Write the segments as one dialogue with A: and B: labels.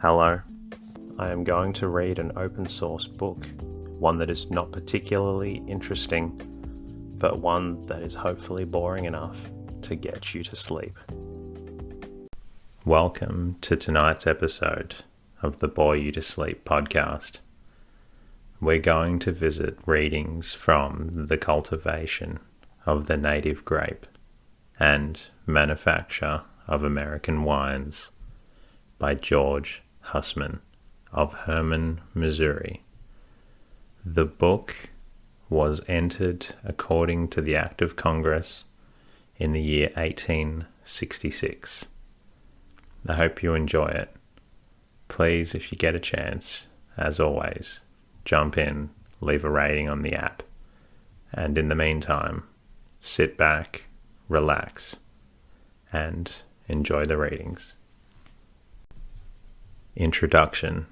A: Hello, I am going to read an open source book, one that is not particularly interesting, but one that is hopefully boring enough to get you to sleep. Welcome to tonight's episode of the Bore You to Sleep podcast. We're going to visit readings from the cultivation of the native grape and manufacture of American wines by George Hussman of Hermann, Missouri. The book was entered according to the Act of Congress in the year 1866. I hope you enjoy it. Please, if you get a chance, as always, jump in, leave a rating on the app, and in the meantime, sit back, relax, and enjoy the readings. Introduction.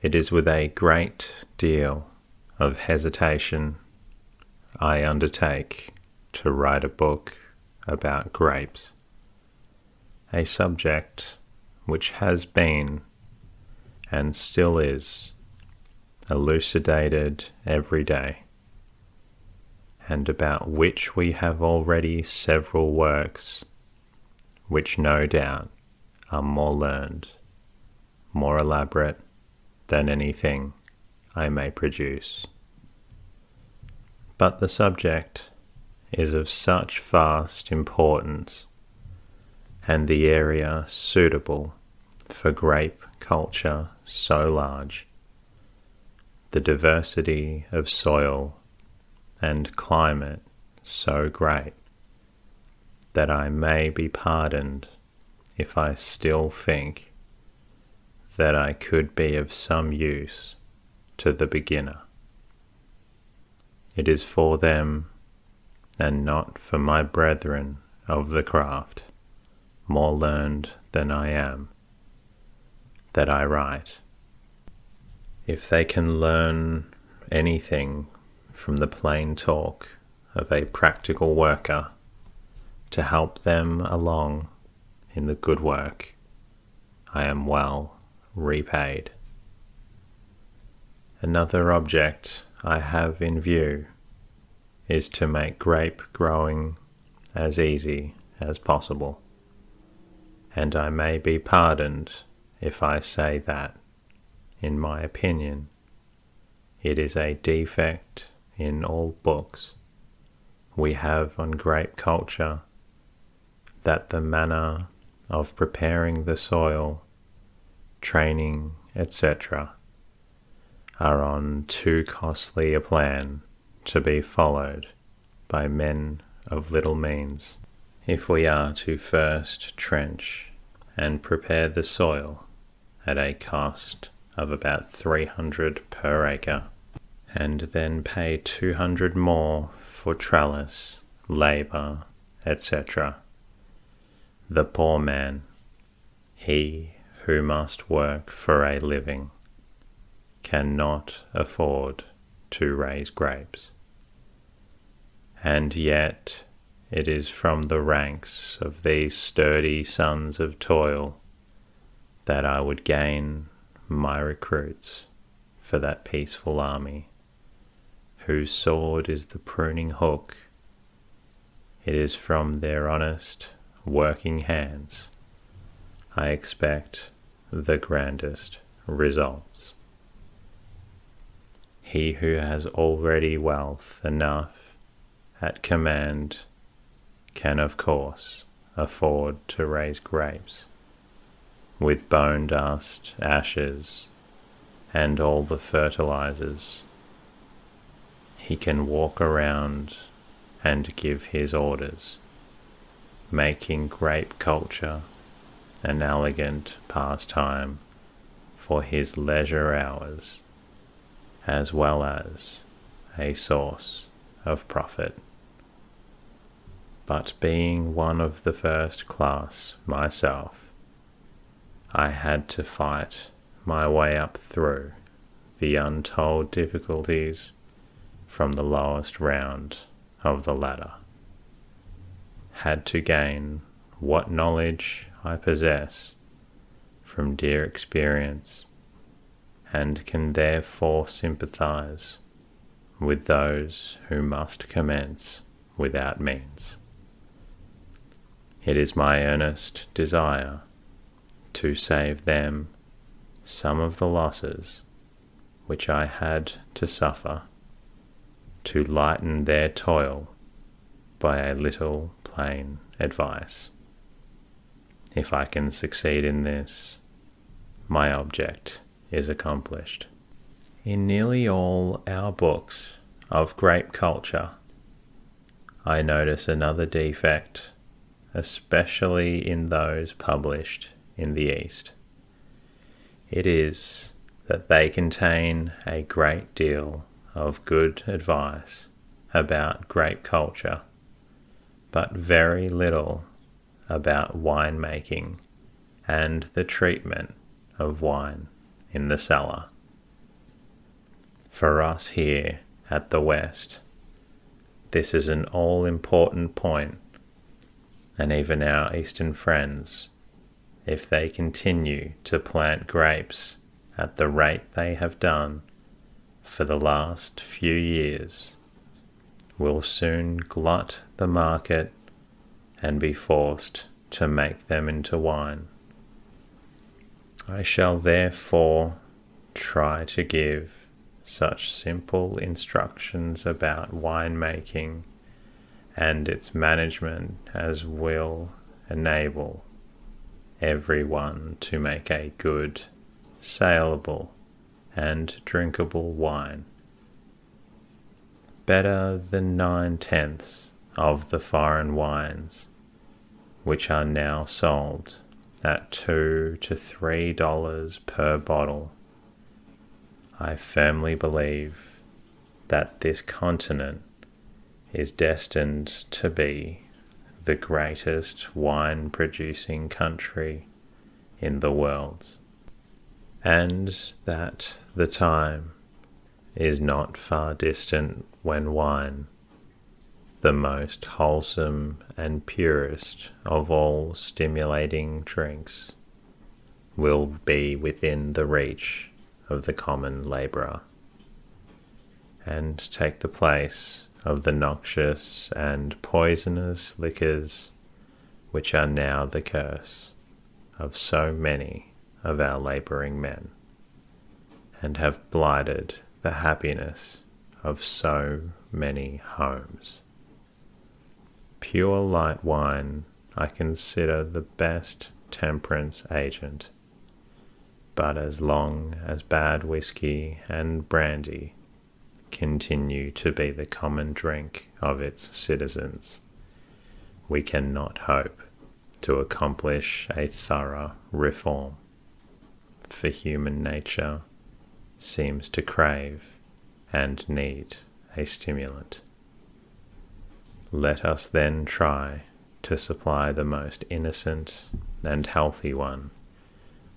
A: It is with a great deal of hesitation I undertake to write a book about grapes, a subject which has been and still is elucidated every day, and about which we have already several works which no doubt are more learned, more elaborate than anything I may produce. But the subject is of such vast importance, and the area suitable for grape culture so large, the diversity of soil and climate so great, that I may be pardoned if I still think that I could be of some use to the beginner. It is for them, and not for my brethren of the craft, more learned than I am, that I write. If they can learn anything from the plain talk of a practical worker to help them along in the good work, I am well repaid. Another object I have in view is to make grape growing as easy as possible, and I may be pardoned if I say that, in my opinion, it is a defect in all books we have on grape culture that the manner of preparing the soil, training, etc., are on too costly a plan to be followed by men of little means. If we are to first trench and prepare the soil at a cost of about 300 per acre, and then pay 200 more for trellis, labour, etc., the poor man, he who must work for a living, cannot afford to raise grapes. And yet it is from the ranks of these sturdy sons of toil that I would gain my recruits for that peaceful army, whose sword is the pruning hook. It is from their honest working hands I expect the grandest results. He who has already wealth enough at command can of course afford to raise grapes with bone dust, ashes, and all the fertilizers. He can walk around and give his orders, making grape culture an elegant pastime for his leisure hours, as well as a source of profit. But being one of the first class myself, I had to fight my way up through the untold difficulties from the lowest round of the ladder. Had to gain what knowledge I possess from dear experience and can therefore sympathize with those who must commence without means. It is my earnest desire to save them some of the losses which I had to suffer, to lighten their toil by a little plain advice. If I can succeed in this, my object is accomplished. In nearly all our books of grape culture, I notice another defect, especially in those published in the East. It is that they contain a great deal of good advice about grape culture, but very little about winemaking and the treatment of wine in the cellar. For us here at the West, this is an all-important point, and even our Eastern friends, if they continue to plant grapes at the rate they have done for the last few years, will soon glut the market and be forced to make them into wine. I shall therefore try to give such simple instructions about winemaking and its management as will enable everyone to make a good, saleable, and drinkable wine, better than 9/10 of the foreign wines, which are now sold at $2 to $3 per bottle. I firmly believe that this continent is destined to be the greatest wine-producing country in the world, and that the time is not far distant when wine, the most wholesome and purest of all stimulating drinks, will be within the reach of the common labourer, and take the place of the noxious and poisonous liquors which are now the curse of so many of our labouring men, and have blighted the happiness of so many homes. Pure light wine I consider the best temperance agent, but as long as bad whiskey and brandy continue to be the common drink of its citizens, we cannot hope to accomplish a thorough reform, for human nature seems to crave and need a stimulant. Let us then try to supply the most innocent and healthy one,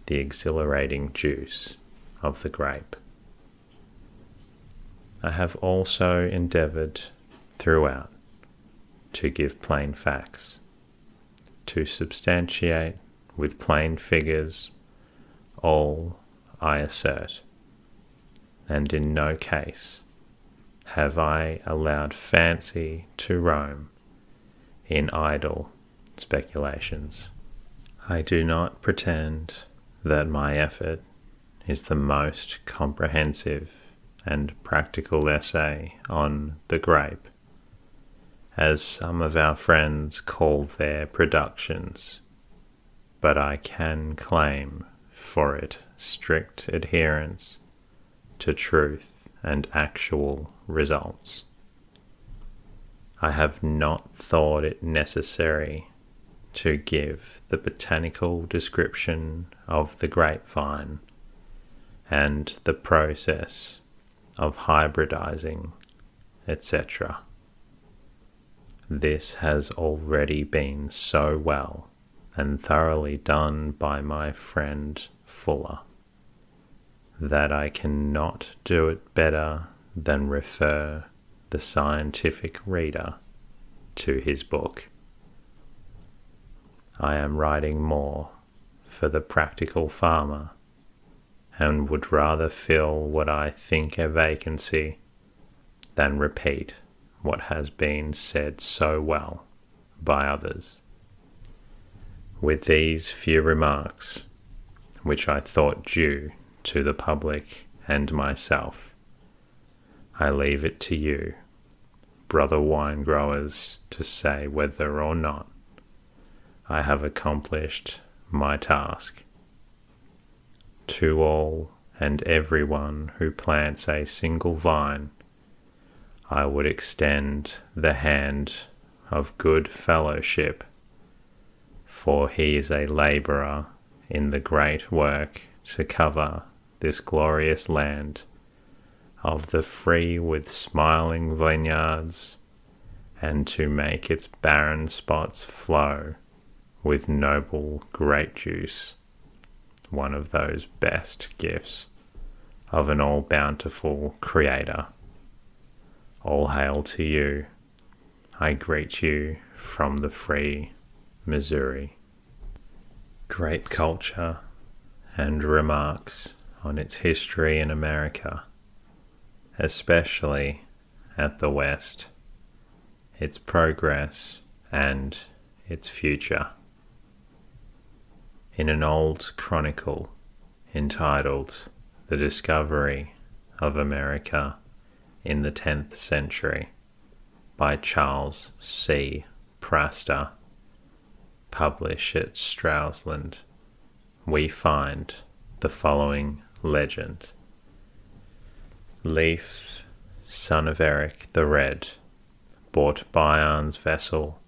A: the exhilarating juice of the grape. I have also endeavoured throughout to give plain facts, to substantiate with plain figures all I assert, and in no case have I allowed fancy to roam in idle speculations. I do not pretend that my effort is the most comprehensive and practical essay on the grape, as some of our friends call their productions, but I can claim for it strict adherence to truth and actual results. I have not thought it necessary to give the botanical description of the grapevine and the process of hybridizing, etc. This has already been so well and thoroughly done by my friend Fuller, that I cannot do it better than refer the scientific reader to his book. I am writing more for the practical farmer, and would rather fill what I think a vacancy than repeat what has been said so well by others. With these few remarks, which I thought due to the public and myself, I leave it to you, brother wine growers, to say whether or not I have accomplished my task. To all and everyone who plants a single vine, I would extend the hand of good fellowship, for he is a labourer in the great work to cover this glorious land of the free with smiling vineyards, and to make its barren spots flow with noble grape juice, one of those best gifts of an all-bountiful Creator. All hail to you. I greet you from the free Missouri. Grape culture and remarks on its history in America, especially at the West, its progress and its future. In an old chronicle entitled The Discovery of America in the 10th Century by Charles C. Prastor, published at Strausland, we find the following legend. Leif, son of Eric the Red, bought Biarn's vessel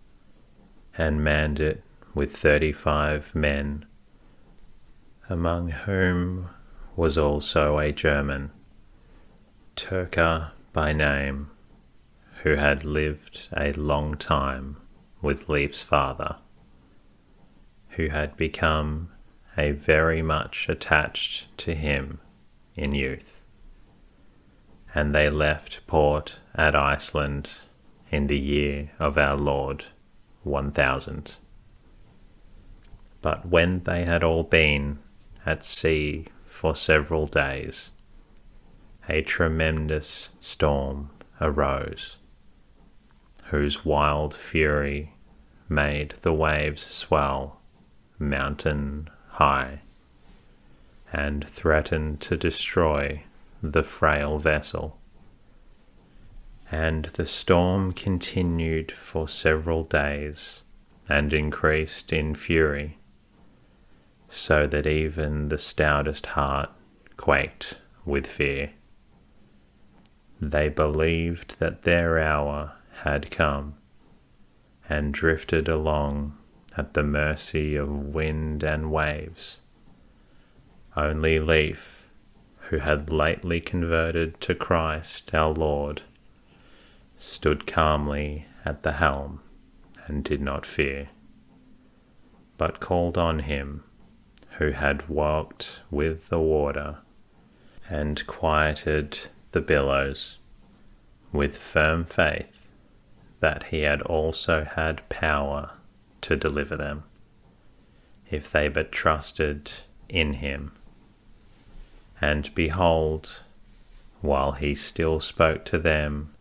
A: and manned it with 35 men, among whom was also a German, 𝐷𝐸𝐻 by name, who had lived a long time with Leif's father, who had become a very much attached to him in youth, and they left port at Iceland in the year of our Lord 1000. But when they had all been at sea for several days, a tremendous storm arose, whose wild fury made the waves swell mountain high, and threatened to destroy the frail vessel. And the storm continued for several days, and increased in fury, so that even the stoutest heart quaked with fear. They believed that their hour had come, and drifted along at the mercy of wind and waves. Only Leif, who had lately converted to Christ our Lord, stood calmly at the helm and did not fear, but called on him who had walked with the water and quieted the billows, with firm faith that he had also had power to deliver them, if they but trusted in him. And behold, while he still spoke to them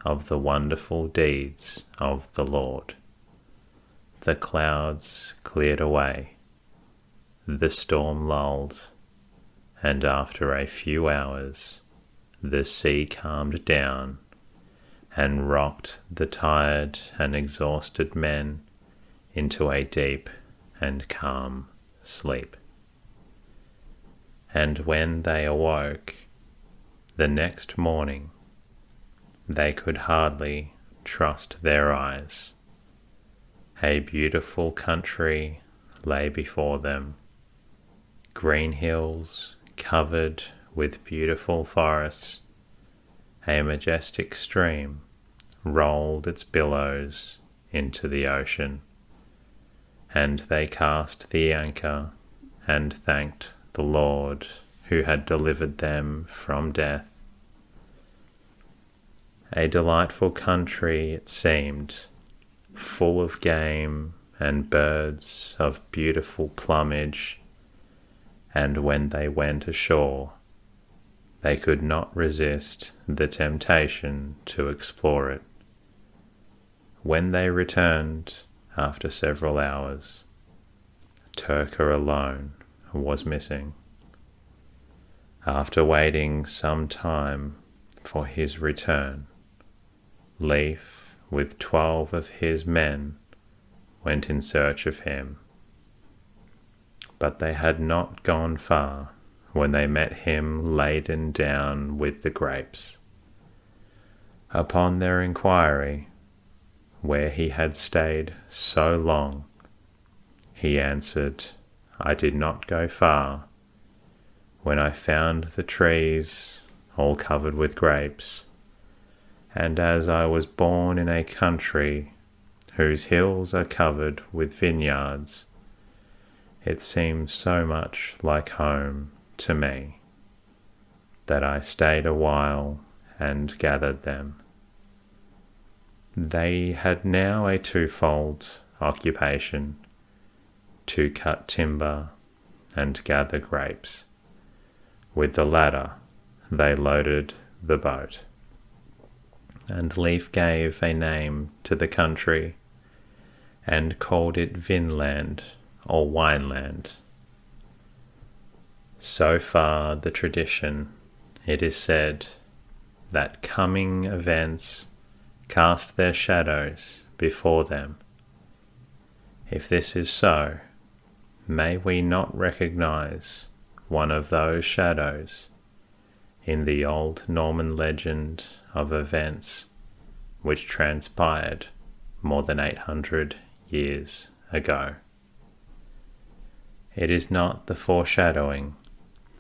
A: of the wonderful deeds of the Lord, the clouds cleared away, the storm lulled, and after a few hours the sea calmed down and rocked the tired and exhausted men into a deep and calm sleep. And when they awoke the next morning, they could hardly trust their eyes. A beautiful country lay before them, green hills covered with beautiful forests. A majestic stream rolled its billows into the ocean, and they cast the anchor and thanked the Lord who had delivered them from death. A delightful country it seemed, full of game and birds of beautiful plumage and when they went ashore, they could not resist the temptation to explore it. When they returned after several hours, 𝐸𝐻𝐿 alone was missing. After waiting some time for his return, Leif, with 12 of his men, went in search of him. But they had not gone far when they met him laden down with the grapes. Upon their inquiry where he had stayed so long, he answered, "I did not go far. When I found the trees all covered with grapes, and as I was born in a country whose hills are covered with vineyards, it seemed so much like home to me that I stayed a while and gathered them." They had now a twofold occupation: to cut timber and gather grapes. With the latter, they loaded the boat, and Leif gave a name to the country and called it Vinland, or Wineland. So far the tradition, it is said, that coming events cast their shadows before them. If this is so, may we not recognize one of those shadows in the old Norman legend of events which transpired more than 800 years ago. It is not the foreshadowing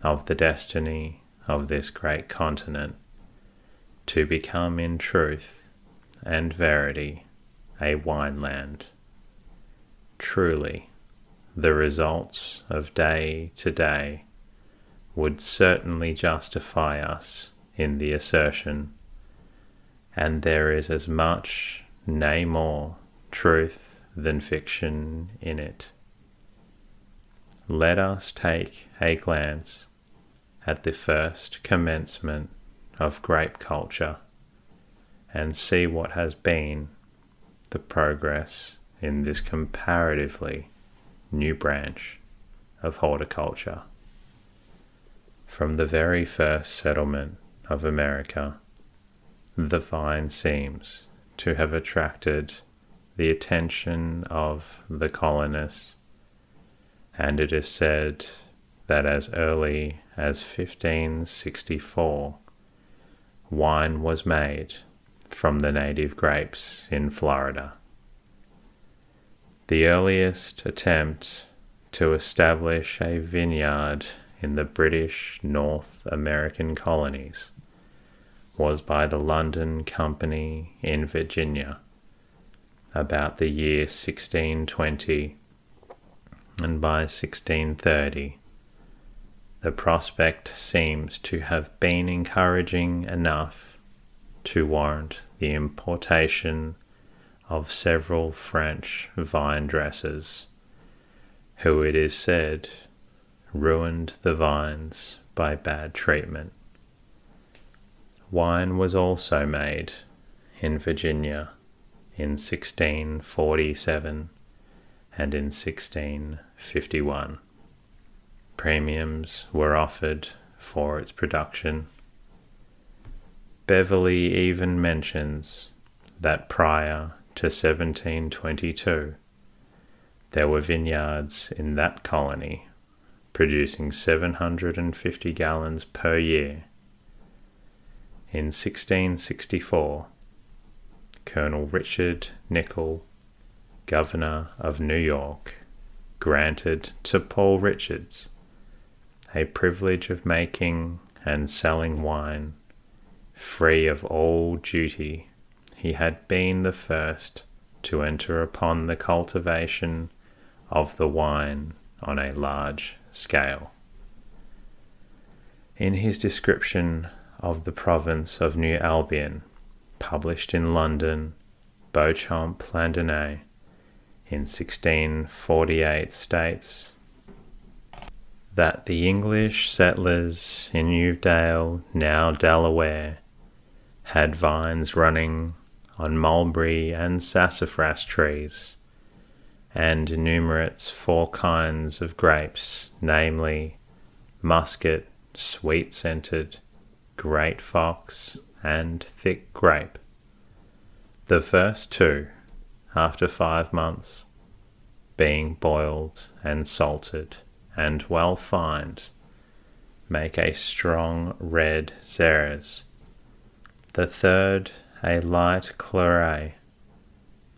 A: of the destiny of this great continent to become in truth and verity a wineland. Truly, the results of day to day would certainly justify us in the assertion, and there is as much, nay more, truth than fiction in it. Let us take a glance at the first commencement of grape culture and see what has been the progress in this comparatively new branch of horticulture. From the very first settlement of America, the vine seems to have attracted the attention of the colonists, and it is said that as early as 1564, wine was made from the native grapes in Florida. The earliest attempt to establish a vineyard in the British North American colonies was by the London Company in Virginia about the year 1620, and by 1630 the prospect seems to have been encouraging enough to warrant the importation of several French vine dressers, who, it is said, ruined the vines by bad treatment. Wine was also made in Virginia in 1647 and in 1651. Premiums were offered for its production. Beverley even mentions that prior to 1722, there were vineyards in that colony producing 750 gallons per year. In 1664, Colonel Richard Nicoll, Governor of New York, granted to Paul Richards a privilege of making and selling wine free of all duty. He had been the first to enter upon the cultivation of the wine on a large scale. In his description of the province of New Albion, published in London, Beauchamp-Landonnais, in 1648, states, that the English settlers in Uvedale, now Delaware, had vines running on mulberry and sassafras trees, and enumerates 4 kinds of grapes, namely muscat, sweet-scented, great fox, and thick grape. The first 2, after 5 months, being boiled and salted and well fined, make a strong red Xeres. The third a light claret.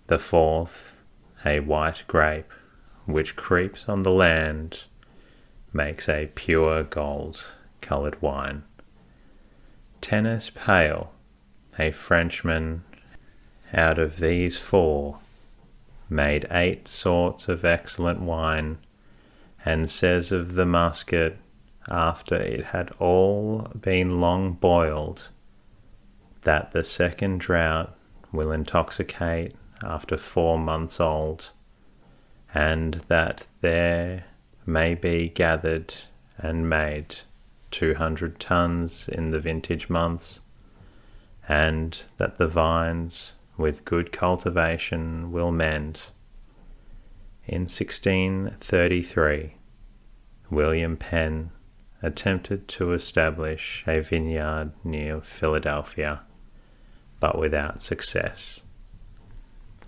A: The fourth a white grape, which creeps on the land, makes a pure gold-coloured wine. Tennis pale, a Frenchman, out of these 4, made 8 sorts of excellent wine, and says of the muscat, after it had all been long boiled, that the second draught will intoxicate after 4 months old, and that there may be gathered and made 200 tons in the vintage months, and that the vines with good cultivation will mend. In 1633, William Penn attempted to establish a vineyard near Philadelphia, but without success.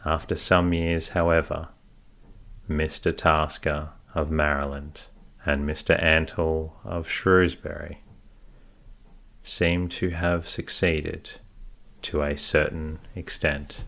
A: After some years, however, Mr. Tasker of Maryland and Mr. Antle of Shrewsbury seem to have succeeded to a certain extent.